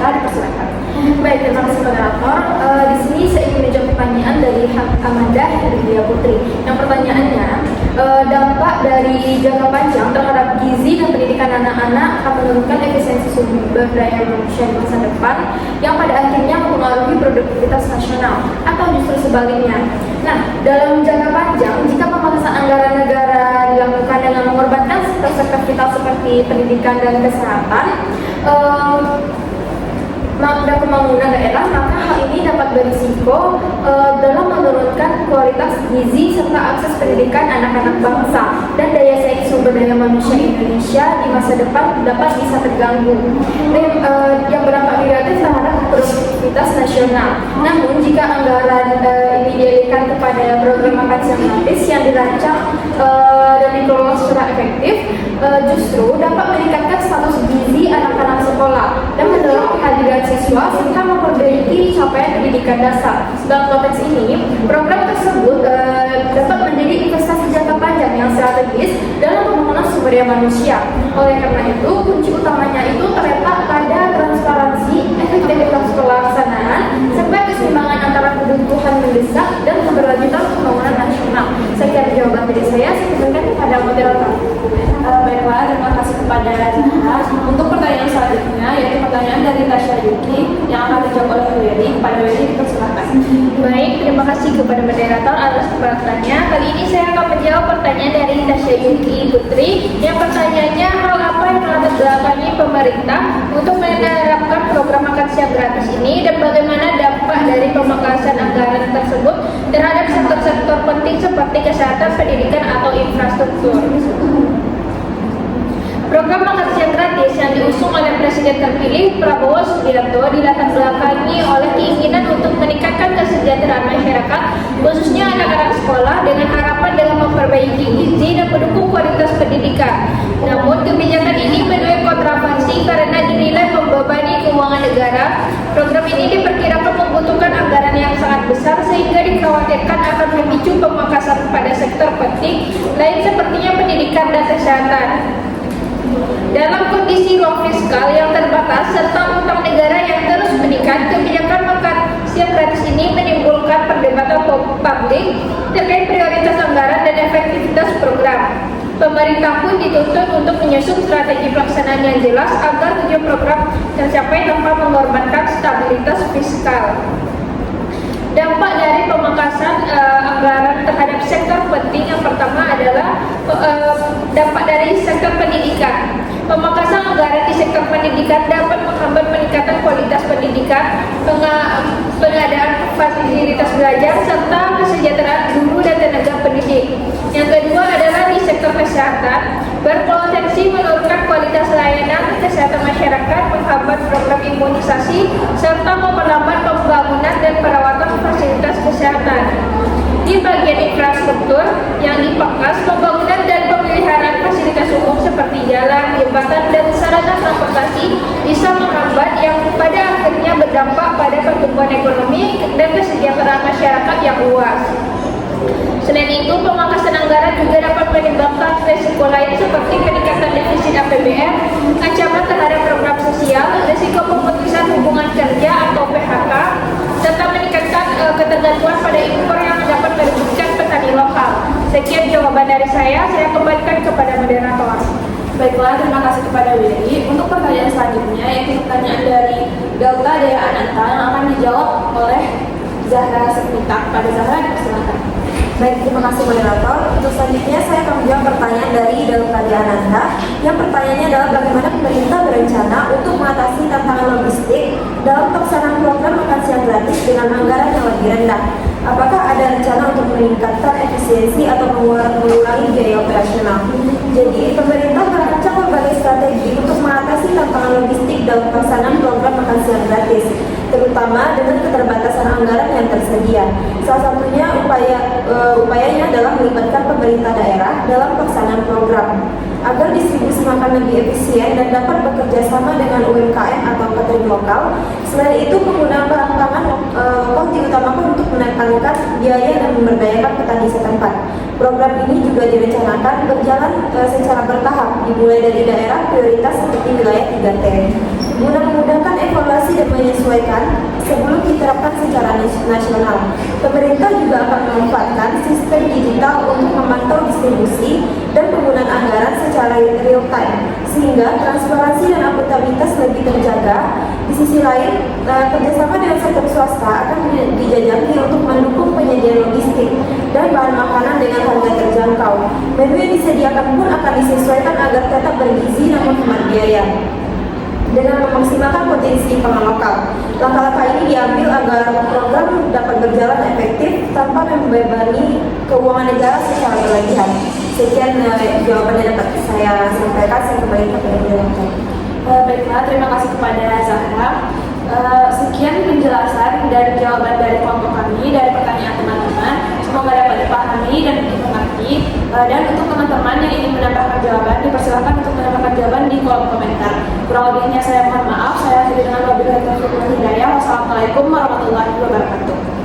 segera dipersilakan. Baik, terima kasih moderator. Di sini saya ingin menjawab pertanyaan dari Amadah Ria Putri. Yang pertanyaannya, dampak dari jangka panjang terhadap gizi dan pendidikan anak-anak akan menurunkan efisiensi sumber daya manusia di masa depan yang pada akhirnya mempengaruhi produktivitas nasional atau justru sebaliknya. Nah, dalam jangka panjang, jika pemangkasan anggaran negara dilakukan dengan mengorbankan sektor vital seperti pendidikan dan kesehatan, dan pembangunan daerah, maka hal ini dapat berisiko dalam menurunkan kualitas gizi serta akses pendidikan anak-anak bangsa dan daya saing sumber daya manusia Indonesia di masa depan dapat bisa terganggu dan yang berdampak negatif terhadap produktivitas nasional. Namun jika anggaran ini dialihkan kepada program makan siang gratis yang dirancang dan dikelola secara efektif, justru dapat meningkatkan status gizi anak-anak sekolah dan mendorong kehadiran siswa serta memperbaiki capaian pendidikan dasar. Dalam konteks ini, program tersebut dapat menjadi investasi jangka panjang yang strategis dalam pembangunan sumber daya manusia. Oleh karena itu, kunci utamanya itu terletak pada transparansi, efektivitas pelaksanaan, serta keseimbangan antara kebutuhan mendesak dan keberlanjutan pembangunan nasional. Sekian jawaban dari saya berikan kepada moderator. Baiklah, terima kasih kepada Zahra. Untuk pertanyaan selanjutnya, yaitu pertanyaan dari Tasya Yuki yang akan dijawab oleh Weli. Kepada Weli, dipersilakan. Baik, terima kasih kepada moderator atas kesempatannya. Kali ini saya akan menjawab pertanyaan dari Tasya Yuki Putri. Yang pertanyaannya, hal apa yang telah dilakukan pemerintah untuk menerapkan program makan siang gratis ini dan bagaimana dampak dari pemangkasan anggaran tersebut terhadap sektor-sektor penting seperti kesehatan, pendidikan, atau infrastruktur. Program makan siang gratis yang diusung oleh Presiden terpilih Prabowo Subianto dilatar belakangi oleh keinginan untuk meningkatkan kesejahteraan masyarakat, khususnya anak-anak sekolah, dengan harapan dengan memperbaiki gizi dan mendukung kualitas pendidikan. Namun kebijakan ini menuai kontroversi karena dinilai membebani keuangan negara. Program ini diperkirakan membutuhkan anggaran yang sangat besar sehingga dikhawatirkan akan memicu pemangkasan pada sektor penting lain sepertinya pendidikan dan kesehatan. Dalam kondisi ruang fiskal yang terbatas serta utang negara yang terus meningkat, kebijakan makan siang gratis ini menimbulkan perdebatan publik terkait prioritas anggaran dan efektivitas program. Pemerintah pun dituntut untuk menyusun strategi pelaksanaan yang jelas agar tujuan program tercapai tanpa mengorbankan stabilitas fiskal. Dampak dari pemangkasan anggaran terhadap sektor penting yang pertama adalah dampak dari sektor pendidikan. Pemangkasan anggaran di sektor pendidikan dapat menghambat peningkatan kualitas pendidikan, pengadaan fasilitas belajar, serta kesejahteraan guru dan tenaga pendidik. Yang kedua adalah di sektor kesehatan, berpotensi menurunkan kualitas layanan kesehatan masyarakat, menghambat program imunisasi, serta memperlambat pembangunan dan perawatan fasilitas kesehatan. Di bagian infrastruktur yang dipangkas, pembangunan dan pemeliharaan fasilitas umum seperti jalan, jembatan, dan sarana transportasi bisa menghambat yang pada akhirnya berdampak pada pertumbuhan ekonomi dan kesejahteraan masyarakat yang luas. Selain itu, pemangkasan anggaran juga dapat menimbulkan risiko lain seperti peningkatan defisit APBN, ancaman terhadap program sosial, risiko pemutusan hubungan kerja atau PHK, serta meningkatkan ketergantungan pada impor yang dapat merugikan petani lokal. Sekian jawaban dari saya kembalikan kepada moderator. Baiklah, terima kasih kepada Weli. Untuk pertanyaan selanjutnya, yaitu pertanyaan dari Delta Dea Ananta yang akan dijawab oleh Zahra Sepita. Pada Zahra, dipersilakan. Baik, terima kasih moderator. Untuk selanjutnya saya akan menjawab pertanyaan dari Delta Dea Ananta. Yang pertanyaannya adalah bagaimana pemerintah berencana untuk mengatasi tantangan logistik dalam pelaksanaan program makan siang gratis dengan anggaran yang lebih rendah. Apakah ada rencana untuk meningkatkan efisiensi atau mengurangi biaya operasional? Jadi, pemerintah merancang berbagai strategi untuk mengatasi tantangan logistik dalam pelaksanaan program makan siang gratis, terutama dengan keterbatasan anggaran yang tersedia. Salah satunya upayanya adalah melibatkan pemerintah daerah dalam pelaksanaan program agar distribusi makan lebih efisien dan dapat bekerja sama dengan UMKM atau catering lokal. Selain itu, penggunaan bahan pangan lokal diutamakan untuk menekankan biaya dan memberdayakan petani setempat. Program ini juga direncanakan berjalan secara bertahap, dimulai dari daerah prioritas seperti wilayah 3T, guna memudahkan evaluasi dan menyesuaikan sebelum diterapkan secara nasional. Pemerintah juga akan memanfaatkan sistem digital untuk memantau distribusi dan penggunaan anggaran secara real time, sehingga transparansi dan akuntabilitas lebih terjaga. Di sisi lain, kerjasama dengan sektor swasta akan dijajaki untuk mendukung penyediaan logistik dan bahan makanan dengan harga terjangkau. Menu yang disediakan pun akan disesuaikan agar tetap bergizi namun hemat biaya, dengan memaksimalkan potensi pangan lokal. Langkah-langkah ini diambil agar program dapat berjalan efektif tanpa membebani keuangan negara secara berlebihan. Sekian jawaban yang dapat saya sampaikan. Saya kembali kepada beliau. Baiklah, terima kasih kepada Zahra. Sekian penjelasan dan jawaban dari kelompok kami dari pertanyaan teman-teman. Semoga dapat dipahami dan dimengerti. Dan untuk teman-teman yang ingin menambahkan jawaban, dipersilakan untuk menambahkan jawaban di kolom komentar. Kurang lebihnya saya mohon maaf. Saya akhiri dengan wabillahi taufiq wal hidayah. Wassalamualaikum warahmatullahi wabarakatuh.